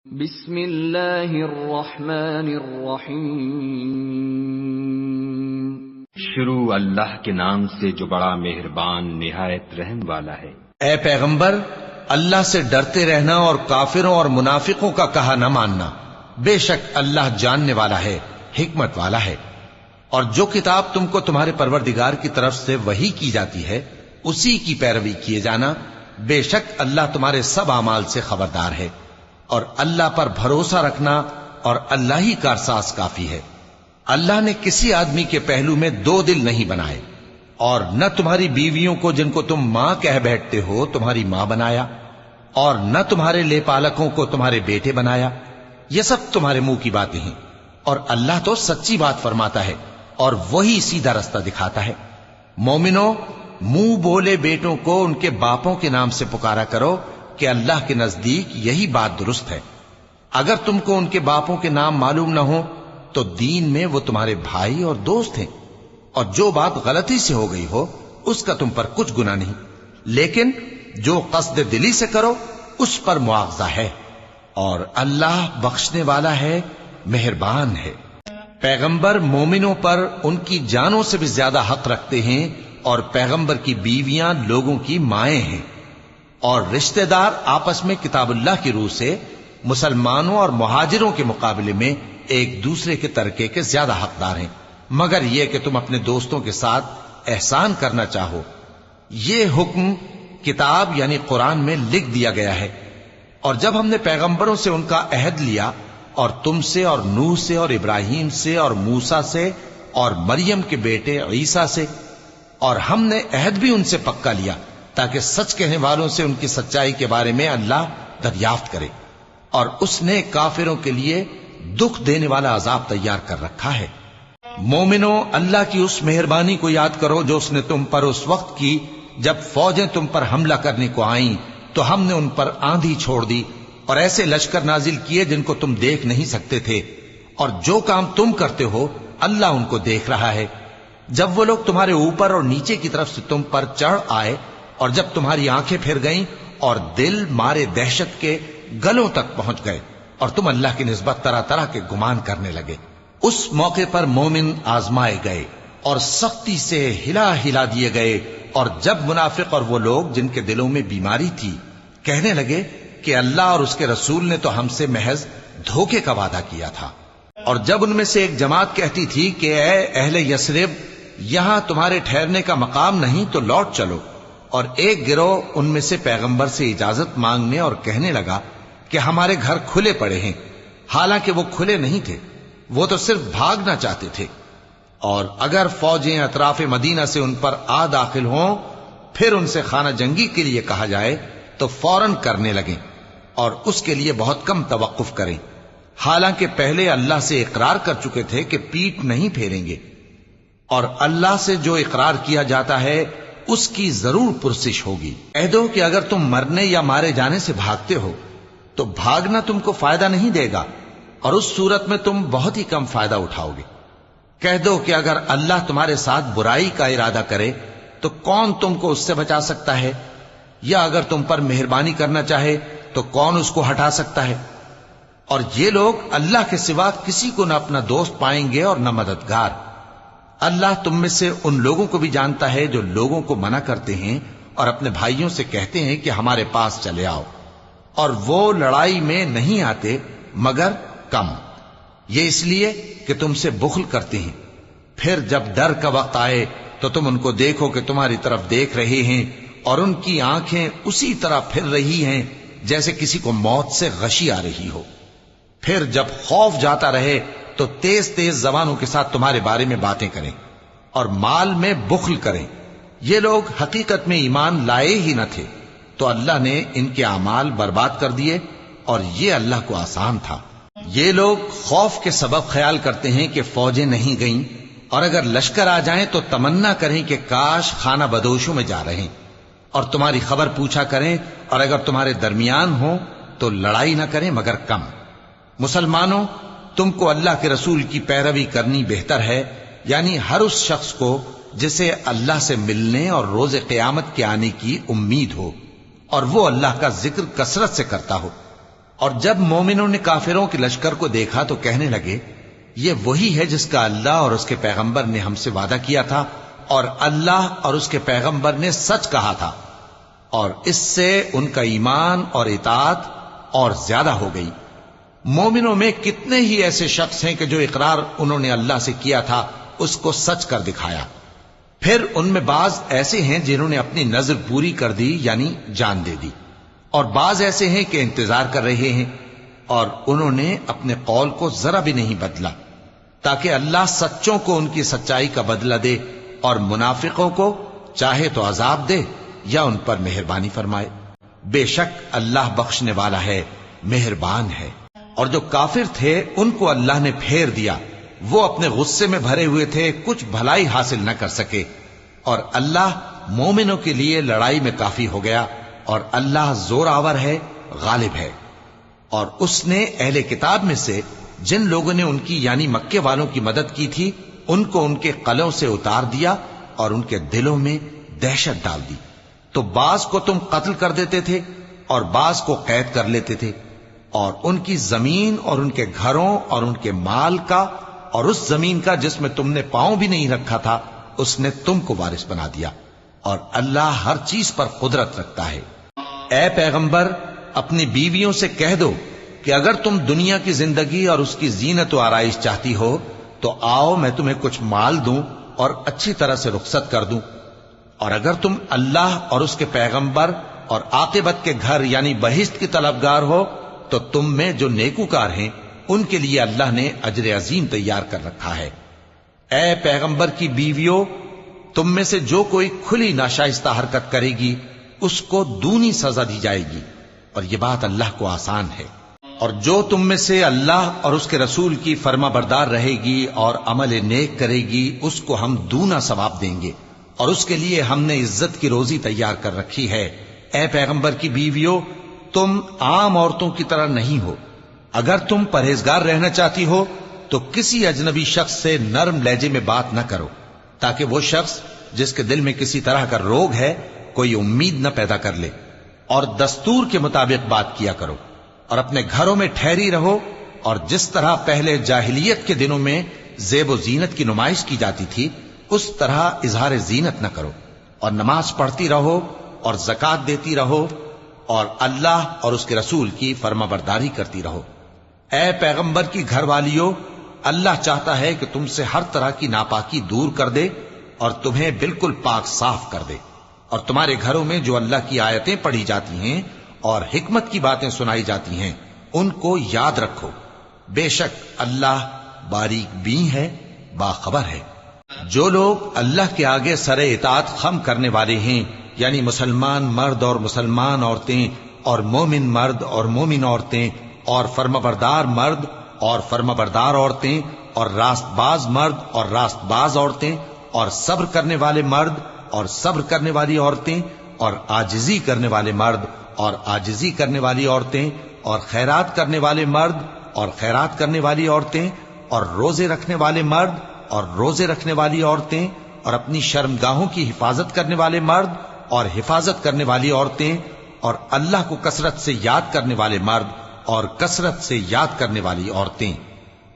بسم اللہ الرحمن الرحیم شروع اللہ کے نام سے جو بڑا مہربان نہایت رحم والا ہے۔ اے پیغمبر، اللہ سے ڈرتے رہنا اور کافروں اور منافقوں کا کہا نہ ماننا۔ بے شک اللہ جاننے والا ہے، حکمت والا ہے۔ اور جو کتاب تم کو تمہارے پروردگار کی طرف سے وحی کی جاتی ہے اسی کی پیروی کیے جانا۔ بے شک اللہ تمہارے سب اعمال سے خبردار ہے۔ اور اللہ پر بھروسہ رکھنا اور اللہ ہی کارساز کافی ہے۔ اللہ نے کسی آدمی کے پہلو میں دو دل نہیں بنائے، اور نہ تمہاری بیویوں کو جن کو تم ماں کہہ بیٹھتے ہو تمہاری ماں بنایا، اور نہ تمہارے لے پالکوں کو تمہارے بیٹے بنایا۔ یہ سب تمہارے منہ کی باتیں ہیں، اور اللہ تو سچی بات فرماتا ہے اور وہی سیدھا رستہ دکھاتا ہے۔ مومنو، منہ بولے بیٹوں کو ان کے باپوں کے نام سے پکارا کرو کہ اللہ کے نزدیک یہی بات درست ہے۔ اگر تم کو ان کے باپوں کے نام معلوم نہ ہو تو دین میں وہ تمہارے بھائی اور دوست ہیں، اور جو بات غلطی سے ہو گئی ہو اس کا تم پر کچھ گناہ نہیں، لیکن جو قصد دلی سے کرو اس پر مواخذہ ہے، اور اللہ بخشنے والا ہے، مہربان ہے۔ پیغمبر مومنوں پر ان کی جانوں سے بھی زیادہ حق رکھتے ہیں، اور پیغمبر کی بیویاں لوگوں کی مائیں ہیں، اور رشتہ دار آپس میں کتاب اللہ کی روح سے مسلمانوں اور مہاجروں کے مقابلے میں ایک دوسرے کے ترکے کے زیادہ حقدار ہیں، مگر یہ کہ تم اپنے دوستوں کے ساتھ احسان کرنا چاہو۔ یہ حکم کتاب یعنی قرآن میں لکھ دیا گیا ہے۔ اور جب ہم نے پیغمبروں سے ان کا عہد لیا، اور تم سے اور نوح سے اور ابراہیم سے اور موسیٰ سے اور مریم کے بیٹے عیسیٰ سے، اور ہم نے عہد بھی ان سے پکا لیا تاکہ سچ کہنے والوں سے ان کی سچائی کے بارے میں اللہ دریافت کرے، اور اس نے کافروں کے لیے دکھ دینے والا عذاب تیار کر رکھا ہے۔ مومنو، اللہ کی اس مہربانی کو یاد کرو جو اس نے تم پر اس وقت کی جب فوجیں تم پر حملہ کرنے کو آئیں تو ہم نے ان پر آندھی چھوڑ دی اور ایسے لشکر نازل کیے جن کو تم دیکھ نہیں سکتے تھے، اور جو کام تم کرتے ہو اللہ ان کو دیکھ رہا ہے۔ جب وہ لوگ تمہارے اوپر اور نیچے کی طرف سے تم پر چڑھ آئے، اور جب تمہاری آنکھیں پھر گئیں اور دل مارے دہشت کے گلوں تک پہنچ گئے، اور تم اللہ کی نسبت طرح طرح کے گمان کرنے لگے، اس موقع پر مومن آزمائے گئے اور سختی سے ہلا ہلا دیے گئے۔ اور جب منافق اور وہ لوگ جن کے دلوں میں بیماری تھی کہنے لگے کہ اللہ اور اس کے رسول نے تو ہم سے محض دھوکے کا وعدہ کیا تھا، اور جب ان میں سے ایک جماعت کہتی تھی کہ اے اہل یثرب، یہاں تمہارے ٹھہرنے کا مقام نہیں تو لوٹ چلو، اور ایک گروہ ان میں سے پیغمبر سے اجازت مانگنے اور کہنے لگا کہ ہمارے گھر کھلے پڑے ہیں، حالانکہ وہ کھلے نہیں تھے، وہ تو صرف بھاگنا چاہتے تھے۔ اور اگر فوجیں اطراف مدینہ سے ان پر آ داخل ہوں پھر ان سے خانہ جنگی کے لیے کہا جائے تو فوراً کرنے لگیں، اور اس کے لیے بہت کم توقف کریں، حالانکہ پہلے اللہ سے اقرار کر چکے تھے کہ پیٹ نہیں پھیریں گے۔ اور اللہ سے جو اقرار کیا جاتا ہے اس کی ضرور پرسش ہوگی۔ کہہ دو کہ اگر تم مرنے یا مارے جانے سے بھاگتے ہو تو بھاگنا تم کو فائدہ نہیں دے گا، اور اس صورت میں تم بہت ہی کم فائدہ اٹھاؤ گے۔ کہہ دو کہ اگر اللہ تمہارے ساتھ برائی کا ارادہ کرے تو کون تم کو اس سے بچا سکتا ہے، یا اگر تم پر مہربانی کرنا چاہے تو کون اس کو ہٹا سکتا ہے۔ اور یہ لوگ اللہ کے سوا کسی کو نہ اپنا دوست پائیں گے اور نہ مددگار۔ اللہ تم میں سے ان لوگوں کو بھی جانتا ہے جو لوگوں کو منع کرتے ہیں اور اپنے بھائیوں سے کہتے ہیں کہ ہمارے پاس چلے آؤ، اور وہ لڑائی میں نہیں آتے مگر کم، یہ اس لیے کہ تم سے بخل کرتے ہیں۔ پھر جب ڈر کا وقت آئے تو تم ان کو دیکھو کہ تمہاری طرف دیکھ رہے ہیں، اور ان کی آنکھیں اسی طرح پھر رہی ہیں جیسے کسی کو موت سے غشی آ رہی ہو۔ پھر جب خوف جاتا رہے تو تیز تیز زبانوں کے ساتھ تمہارے بارے میں باتیں کریں اور مال میں بخل کریں۔ یہ لوگ حقیقت میں ایمان لائے ہی نہ تھے، تو اللہ نے ان کے اعمال برباد کر دیے، اور یہ اللہ کو آسان تھا۔ یہ لوگ خوف کے سبب خیال کرتے ہیں کہ فوجیں نہیں گئیں، اور اگر لشکر آ جائیں تو تمنا کریں کہ کاش خانہ بدوشوں میں جا رہے، اور تمہاری خبر پوچھا کریں، اور اگر تمہارے درمیان ہو تو لڑائی نہ کریں مگر کم۔ مسلمانوں، تم کو اللہ کے رسول کی پیروی کرنی بہتر ہے، یعنی ہر اس شخص کو جسے اللہ سے ملنے اور روز قیامت کے آنے کی امید ہو، اور وہ اللہ کا ذکر کثرت سے کرتا ہو۔ اور جب مومنوں نے کافروں کے لشکر کو دیکھا تو کہنے لگے یہ وہی ہے جس کا اللہ اور اس کے پیغمبر نے ہم سے وعدہ کیا تھا، اور اللہ اور اس کے پیغمبر نے سچ کہا تھا، اور اس سے ان کا ایمان اور اطاعت اور زیادہ ہو گئی۔ مومنوں میں کتنے ہی ایسے شخص ہیں کہ جو اقرار انہوں نے اللہ سے کیا تھا اس کو سچ کر دکھایا۔ پھر ان میں بعض ایسے ہیں جنہوں نے اپنی نظر پوری کر دی، یعنی جان دے دی، اور بعض ایسے ہیں کہ انتظار کر رہے ہیں، اور انہوں نے اپنے قول کو ذرا بھی نہیں بدلا، تاکہ اللہ سچوں کو ان کی سچائی کا بدلہ دے اور منافقوں کو چاہے تو عذاب دے یا ان پر مہربانی فرمائے۔ بے شک اللہ بخشنے والا ہے، مہربان ہے۔ اور جو کافر تھے ان کو اللہ نے پھیر دیا، وہ اپنے غصے میں بھرے ہوئے تھے، کچھ بھلائی حاصل نہ کر سکے، اور اللہ مومنوں کے لیے لڑائی میں کافی ہو گیا، اور اللہ زور آور ہے، غالب ہے۔ اور اس نے اہل کتاب میں سے جن لوگوں نے ان کی یعنی مکے والوں کی مدد کی تھی ان کو ان کے قلعوں سے اتار دیا اور ان کے دلوں میں دہشت ڈال دی، تو بعض کو تم قتل کر دیتے تھے اور بعض کو قید کر لیتے تھے، اور ان کی زمین اور ان کے گھروں اور ان کے مال کا اور اس زمین کا جس میں تم نے پاؤں بھی نہیں رکھا تھا اس نے تم کو وارث بنا دیا، اور اللہ ہر چیز پر قدرت رکھتا ہے۔ اے پیغمبر اپنی بیویوں سے کہہ دو کہ اگر تم دنیا کی زندگی اور اس کی زینت و آرائش چاہتی ہو تو آؤ میں تمہیں کچھ مال دوں اور اچھی طرح سے رخصت کر دوں، اور اگر تم اللہ اور اس کے پیغمبر اور عاقبت کے گھر یعنی بہشت کی طلبگار ہو تو تم میں جو نیکوکار ہیں ان کے لیے اللہ نے اجر عظیم تیار کر رکھا ہے۔ اے پیغمبر کی بیویوں، تم میں سے جو کوئی کھلی ناشائستہ حرکت کرے گی اس کو دونی سزا دی جائے گی، اور یہ بات اللہ کو آسان ہے۔ اور جو تم میں سے اللہ اور اس کے رسول کی فرما بردار رہے گی اور عمل نیک کرے گی اس کو ہم دونا ثواب دیں گے، اور اس کے لیے ہم نے عزت کی روزی تیار کر رکھی ہے۔ اے پیغمبر کی بیویوں، تم عام عورتوں کی طرح نہیں ہو، اگر تم پرہیزگار رہنا چاہتی ہو تو کسی اجنبی شخص سے نرم لہجے میں بات نہ کرو، تاکہ وہ شخص جس کے دل میں کسی طرح کا روگ ہے کوئی امید نہ پیدا کر لے، اور دستور کے مطابق بات کیا کرو، اور اپنے گھروں میں ٹھہری رہو، اور جس طرح پہلے جاہلیت کے دنوں میں زیب و زینت کی نمائش کی جاتی تھی اس طرح اظہار زینت نہ کرو، اور نماز پڑھتی رہو اور زکوٰۃ دیتی رہو، اور اللہ اور اس کے رسول کی فرما برداری کرتی رہو۔ اے پیغمبر کی گھر والیوں، اللہ چاہتا ہے کہ تم سے ہر طرح کی ناپاکی دور کر دے اور تمہیں بالکل پاک صاف کر دے، اور تمہارے گھروں میں جو اللہ کی آیتیں پڑھی جاتی ہیں اور حکمت کی باتیں سنائی جاتی ہیں ان کو یاد رکھو، بے شک اللہ باریک بین ہے، باخبر ہے۔ جو لوگ اللہ کے آگے سر اطاعت خم کرنے والے ہیں، یعنی مسلمان مرد اور مسلمان عورتیں اور مومن مرد اور مومن عورتیں اور فرمانبردار مرد اور فرمانبردار عورتیں اور راست باز مرد اور راست باز عورتیں اور صبر کرنے والے مرد اور صبر کرنے والی عورتیں اور عاجزی کرنے والے مرد اور عاجزی کرنے والی عورتیں اور خیرات کرنے والے مرد اور خیرات کرنے والی عورتیں اور روزے رکھنے والے مرد اور روزے رکھنے والی عورتیں اور اپنی شرمگاہوں کی حفاظت کرنے والے مرد اور حفاظت کرنے والی عورتیں اور اللہ کو کثرت سے یاد کرنے والے مرد اور کثرت سے یاد کرنے والی عورتیں۔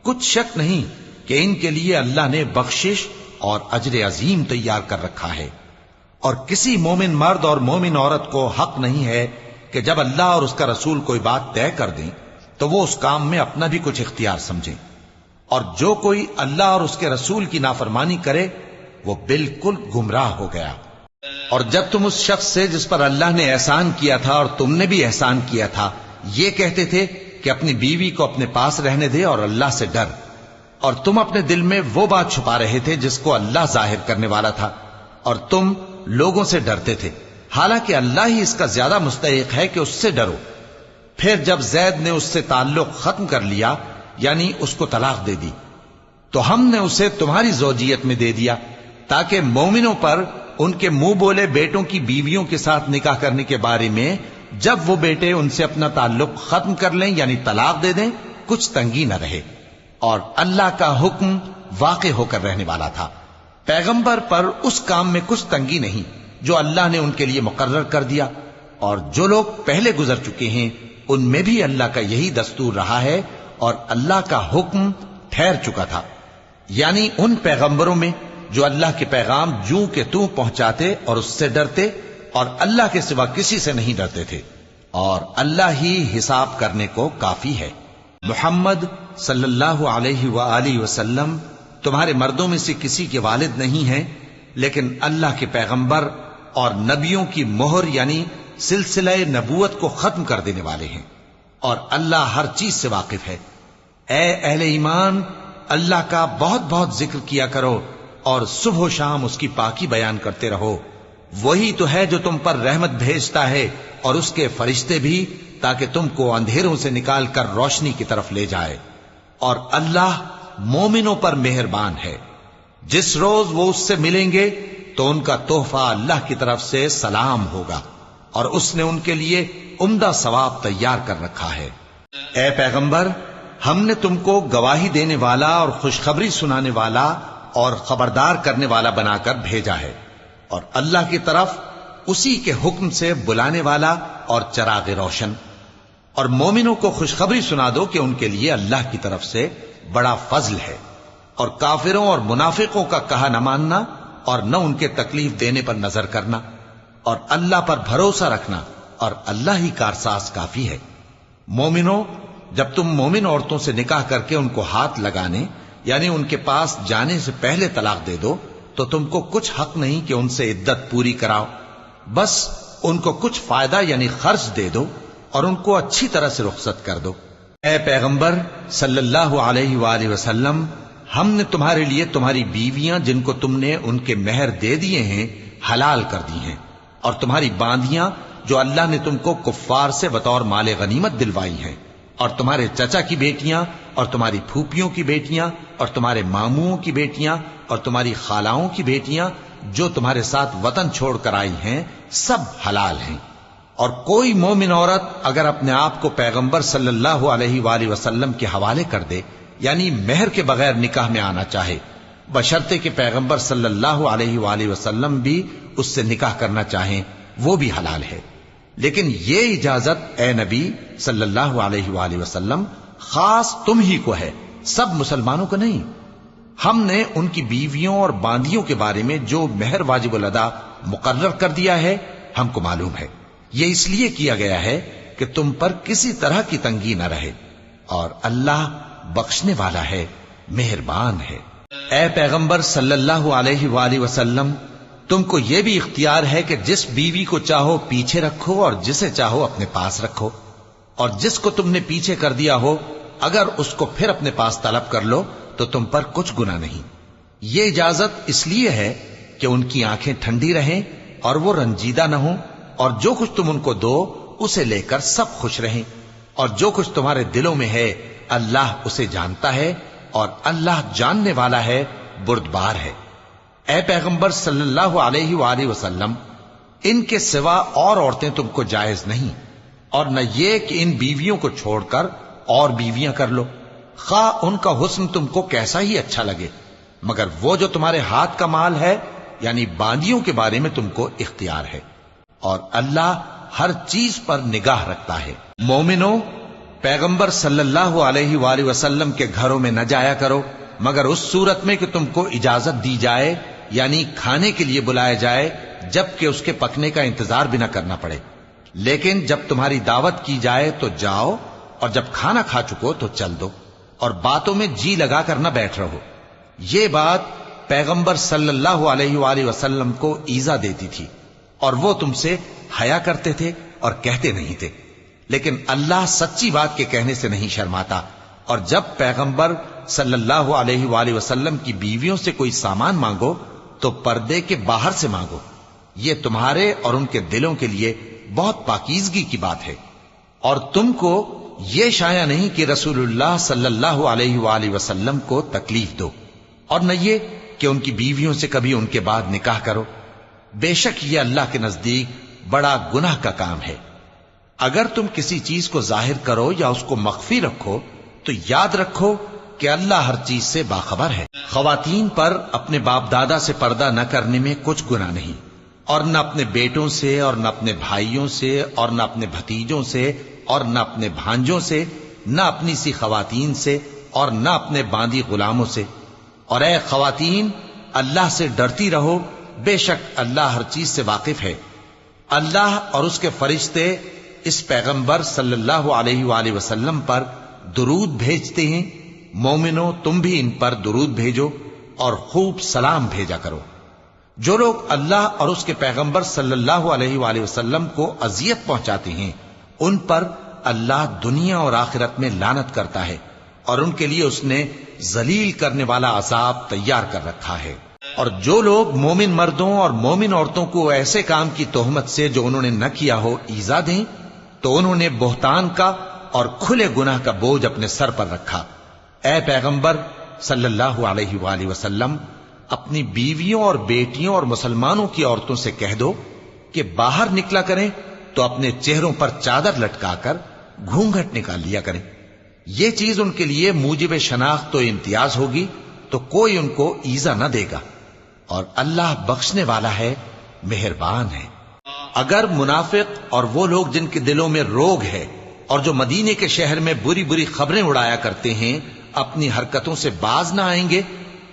کچھ شک نہیں کہ ان کے لیے اللہ نے بخشش اور اجر عظیم تیار کر رکھا ہے۔ اور کسی مومن مرد اور مومن عورت کو حق نہیں ہے کہ جب اللہ اور اس کا رسول کوئی بات طے کر دیں تو وہ اس کام میں اپنا بھی کچھ اختیار سمجھیں، اور جو کوئی اللہ اور اس کے رسول کی نافرمانی کرے وہ بالکل گمراہ ہو گیا۔ اور جب تم اس شخص سے جس پر اللہ نے احسان کیا تھا اور تم نے بھی احسان کیا تھا یہ کہتے تھے کہ اپنی بیوی کو اپنے پاس رہنے دے اور اللہ سے ڈر، اور تم اپنے دل میں وہ بات چھپا رہے تھے جس کو اللہ ظاہر کرنے والا تھا، اور تم لوگوں سے ڈرتے تھے، حالانکہ اللہ ہی اس کا زیادہ مستحق ہے کہ اس سے ڈرو۔ پھر جب زید نے اس سے تعلق ختم کر لیا یعنی اس کو طلاق دے دی تو ہم نے اسے تمہاری زوجیت میں دے دیا تاکہ مومنوں پر ان کے منہ بولے بیٹوں کی بیویوں کے ساتھ نکاح کرنے کے بارے میں جب وہ بیٹے ان سے اپنا تعلق ختم کر لیں یعنی طلاق دے دیں کچھ تنگی نہ رہے، اور اللہ کا حکم واقع ہو کر رہنے والا تھا۔ پیغمبر پر اس کام میں کچھ تنگی نہیں جو اللہ نے ان کے لیے مقرر کر دیا، اور جو لوگ پہلے گزر چکے ہیں ان میں بھی اللہ کا یہی دستور رہا ہے اور اللہ کا حکم ٹھہر چکا تھا، یعنی ان پیغمبروں میں جو اللہ کے پیغام جوں کہ توں پہنچاتے اور اس سے ڈرتے اور اللہ کے سوا کسی سے نہیں ڈرتے تھے، اور اللہ ہی حساب کرنے کو کافی ہے۔ محمد صلی اللہ علیہ وآلہ وسلم تمہارے مردوں میں سے کسی کے والد نہیں ہیں، لیکن اللہ کے پیغمبر اور نبیوں کی مہر یعنی سلسلہ نبوت کو ختم کر دینے والے ہیں، اور اللہ ہر چیز سے واقف ہے۔ اے اہل ایمان، اللہ کا بہت بہت ذکر کیا کرو اور صبح و شام اس کی پاکی بیان کرتے رہو، وہی تو ہے جو تم پر رحمت بھیجتا ہے اور اس کے فرشتے بھی، تاکہ تم کو اندھیروں سے نکال کر روشنی کی طرف لے جائے، اور اللہ مومنوں پر مہربان ہے۔ جس روز وہ اس سے ملیں گے تو ان کا تحفہ اللہ کی طرف سے سلام ہوگا، اور اس نے ان کے لیے عمدہ ثواب تیار کر رکھا ہے۔ اے پیغمبر، ہم نے تم کو گواہی دینے والا اور خوشخبری سنانے والا اور خبردار کرنے والا بنا کر بھیجا ہے، اور اللہ کی طرف اسی کے حکم سے بلانے والا اور چراغ روشن۔ اور مومنوں کو خوشخبری سنا دو کہ ان کے لیے اللہ کی طرف سے بڑا فضل ہے، اور کافروں اور منافقوں کا کہا نہ ماننا اور نہ ان کے تکلیف دینے پر نظر کرنا، اور اللہ پر بھروسہ رکھنا، اور اللہ ہی کارساز کافی ہے۔ مومنوں، جب تم مومن عورتوں سے نکاح کر کے ان کو ہاتھ لگانے یعنی ان کے پاس جانے سے پہلے طلاق دے دو تو تم کو کچھ حق نہیں کہ ان سے عدت پوری کراؤ، بس ان کو کچھ فائدہ یعنی خرچ دے دو اور ان کو اچھی طرح سے رخصت کر دو۔ اے پیغمبر صلی اللہ علیہ وآلہ وسلم، ہم نے تمہارے لیے تمہاری بیویاں جن کو تم نے ان کے مہر دے دیے ہیں حلال کر دی ہیں، اور تمہاری باندیاں جو اللہ نے تم کو کفار سے بطور مال غنیمت دلوائی ہیں، اور تمہارے چچا کی بیٹیاں اور تمہاری پھوپھیوں کی بیٹیاں اور تمہارے ماموں کی بیٹیاں اور تمہاری خالاؤں کی بیٹیاں جو تمہارے ساتھ وطن چھوڑ کر آئی ہیں، سب حلال ہیں۔ اور کوئی مومن عورت اگر اپنے آپ کو پیغمبر صلی اللہ علیہ وآلہ وسلم کے حوالے کر دے یعنی مہر کے بغیر نکاح میں آنا چاہے، بشرطے کہ پیغمبر صلی اللہ علیہ وآلہ وسلم بھی اس سے نکاح کرنا چاہیں، وہ بھی حلال ہے۔ لیکن یہ اجازت اے نبی صلی اللہ علیہ وآلہ وسلم خاص تم ہی کو ہے، سب مسلمانوں کو نہیں۔ ہم نے ان کی بیویوں اور باندیوں کے بارے میں جو مہر واجب الادا مقرر کر دیا ہے ہم کو معلوم ہے، یہ اس لیے کیا گیا ہے کہ تم پر کسی طرح کی تنگی نہ رہے، اور اللہ بخشنے والا ہے، مہربان ہے۔ اے پیغمبر صلی اللہ علیہ وآلہ وسلم، تم کو یہ بھی اختیار ہے کہ جس بیوی کو چاہو پیچھے رکھو اور جسے چاہو اپنے پاس رکھو، اور جس کو تم نے پیچھے کر دیا ہو اگر اس کو پھر اپنے پاس طلب کر لو تو تم پر کچھ گناہ نہیں۔ یہ اجازت اس لیے ہے کہ ان کی آنکھیں ٹھنڈی رہیں اور وہ رنجیدہ نہ ہوں، اور جو کچھ تم ان کو دو اسے لے کر سب خوش رہیں، اور جو کچھ تمہارے دلوں میں ہے اللہ اسے جانتا ہے، اور اللہ جاننے والا ہے، بردبار ہے۔ اے پیغمبر صلی اللہ علیہ وآلہ وسلم، ان کے سوا اور عورتیں تم کو جائز نہیں، اور نہ یہ کہ ان بیویوں کو چھوڑ کر اور بیویاں کر لو، خواہ ان کا حسن تم کو کیسا ہی اچھا لگے، مگر وہ جو تمہارے ہاتھ کا مال ہے یعنی باندیوں کے بارے میں تم کو اختیار ہے، اور اللہ ہر چیز پر نگاہ رکھتا ہے۔ مومنوں، پیغمبر صلی اللہ علیہ وآلہ وسلم کے گھروں میں نہ جایا کرو مگر اس صورت میں کہ تم کو اجازت دی جائے یعنی کھانے کے لیے بلایا جائے جبکہ اس کے پکنے کا انتظار بھی نہ کرنا پڑے، لیکن جب تمہاری دعوت کی جائے تو جاؤ، اور جب کھانا کھا چکو تو چل دو، اور باتوں میں جی لگا کر نہ بیٹھ رہو۔ یہ بات پیغمبر صلی اللہ علیہ وآلہ وسلم کو ایذا دیتی تھی، اور وہ تم سے حیا کرتے تھے اور کہتے نہیں تھے، لیکن اللہ سچی بات کے کہنے سے نہیں شرماتا، اور جب پیغمبر صلی اللہ علیہ وآلہ وسلم کی بیویوں سے کوئی سامان مانگو تو پردے کے باہر سے مانگو، یہ تمہارے اور ان کے دلوں کے لیے بہت پاکیزگی کی بات ہے۔ اور تم کو یہ شایع نہیں کہ رسول اللہ صلی اللہ علیہ وآلہ وسلم کو تکلیف دو، اور نہ یہ کہ ان کی بیویوں سے کبھی ان کے بعد نکاح کرو، بے شک یہ اللہ کے نزدیک بڑا گناہ کا کام ہے۔ اگر تم کسی چیز کو ظاہر کرو یا اس کو مخفی رکھو تو یاد رکھو کہ اللہ ہر چیز سے باخبر ہے۔ خواتین پر اپنے باپ دادا سے پردہ نہ کرنے میں کچھ گناہ نہیں، اور نہ اپنے بیٹوں سے اور نہ اپنے بھائیوں سے اور نہ اپنے بھتیجوں سے اور نہ اپنے بھانجوں سے، نہ اپنی سی خواتین سے، اور نہ اپنے باندی غلاموں سے۔ اور اے خواتین، اللہ سے ڈرتی رہو، بے شک اللہ ہر چیز سے واقف ہے۔ اللہ اور اس کے فرشتے اس پیغمبر صلی اللہ علیہ وآلہ وسلم پر درود بھیجتے ہیں۔ مومنو، تم بھی ان پر درود بھیجو اور خوب سلام بھیجا کرو۔ جو لوگ اللہ اور اس کے پیغمبر صلی اللہ علیہ وآلہ وسلم کو اذیت پہنچاتے ہیں، ان پر اللہ دنیا اور آخرت میں لعنت کرتا ہے، اور ان کے لیے اس نے ذلیل کرنے والا عذاب تیار کر رکھا ہے۔ اور جو لوگ مومن مردوں اور مومن عورتوں کو ایسے کام کی تہمت سے جو انہوں نے نہ کیا ہو ایذا دیں، تو انہوں نے بہتان کا اور کھلے گناہ کا بوجھ اپنے سر پر رکھا۔ اے پیغمبر صلی اللہ علیہ وآلہ وسلم، اپنی بیویوں اور بیٹیوں اور مسلمانوں کی عورتوں سے کہہ دو کہ باہر نکلا کریں تو اپنے چہروں پر چادر لٹکا کر گھونگھٹ نکال لیا کریں۔ یہ چیز ان کے لیے موجب شناخت و امتیاز ہوگی، تو کوئی ان کو ایذا نہ دے گا، اور اللہ بخشنے والا ہے، مہربان ہے۔ اگر منافق اور وہ لوگ جن کے دلوں میں روگ ہے اور جو مدینے کے شہر میں بری بری خبریں اڑایا کرتے ہیں اپنی حرکتوں سے باز نہ آئیں گے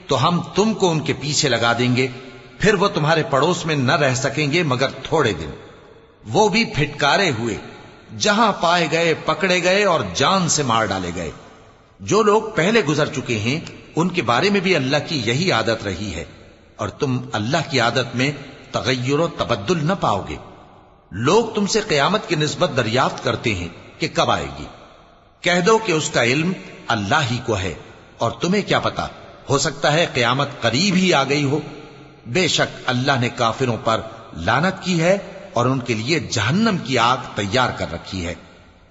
تو ہم تم کو ان کے پیچھے لگا دیں گے، پھر وہ تمہارے پڑوس میں نہ رہ سکیں گے مگر تھوڑے دن، وہ بھی پھٹکارے ہوئے، جہاں پائے گئے پکڑے گئے اور جان سے مار ڈالے گئے۔ جو لوگ پہلے گزر چکے ہیں ان کے بارے میں بھی اللہ کی یہی عادت رہی ہے، اور تم اللہ کی عادت میں تغیر و تبدل نہ پاؤ گے۔ لوگ تم سے قیامت کی نسبت دریافت کرتے ہیں کہ کب آئے گی، کہہ دو کہ اس کا علم اللہ ہی کو ہے، اور تمہیں کیا پتا، ہو سکتا ہے قیامت قریب ہی آ گئی ہو۔ بے شک اللہ نے کافروں پر لعنت کی ہے اور ان کے لیے جہنم کی آگ تیار کر رکھی ہے،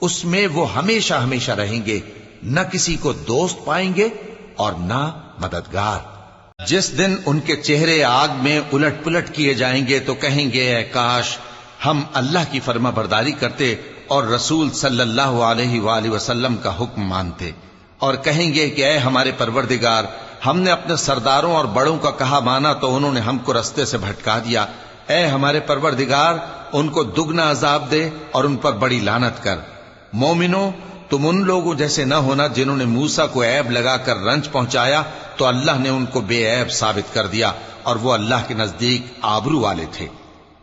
اس میں وہ ہمیشہ ہمیشہ رہیں گے، نہ کسی کو دوست پائیں گے اور نہ مددگار۔ جس دن ان کے چہرے آگ میں الٹ پلٹ کیے جائیں گے تو کہیں گے اے کاش ہم اللہ کی فرما برداری کرتے اور رسول صلی اللہ علیہ وآلہ وسلم کا حکم مانتے، اور کہیں گے کہ اے ہمارے پروردگار، ہم نے اپنے سرداروں اور بڑوں کا کہا مانا تو انہوں نے ہم کو رستے سے بھٹکا دیا۔ اے ہمارے پروردگار، ان کو دگنا عذاب دے اور ان پر بڑی لعنت کر۔ مومنو، تم ان لوگوں جیسے نہ ہونا جنہوں نے موسیٰ کو عیب لگا کر رنج پہنچایا تو اللہ نے ان کو بے عیب ثابت کر دیا، اور وہ اللہ کے نزدیک آبرو والے تھے۔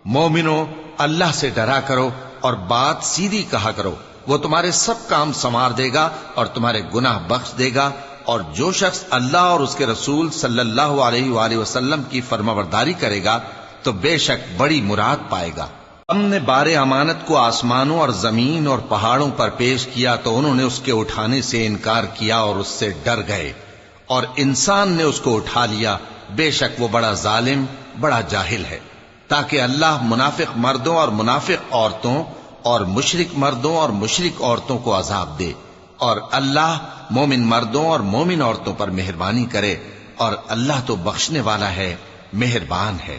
مومنو، اللہ سے ڈرا کرو اور بات سیدھی کہا کرو، وہ تمہارے سب کام سنوار دے گا اور تمہارے گناہ بخش دے گا، اور جو شخص اللہ اور اس کے رسول صلی اللہ علیہ وآلہ وسلم کی فرمانبرداری کرے گا تو بے شک بڑی مراد پائے گا۔ ہم نے بار امانت کو آسمانوں اور زمین اور پہاڑوں پر پیش کیا تو انہوں نے اس کے اٹھانے سے انکار کیا اور اس سے ڈر گئے، اور انسان نے اس کو اٹھا لیا، بے شک وہ بڑا ظالم، بڑا جاہل ہے۔ تاکہ اللہ منافق مردوں اور منافق عورتوں اور مشرک مردوں اور مشرک عورتوں کو عذاب دے، اور اللہ مومن مردوں اور مومن عورتوں پر مہربانی کرے، اور اللہ تو بخشنے والا ہے، مہربان ہے۔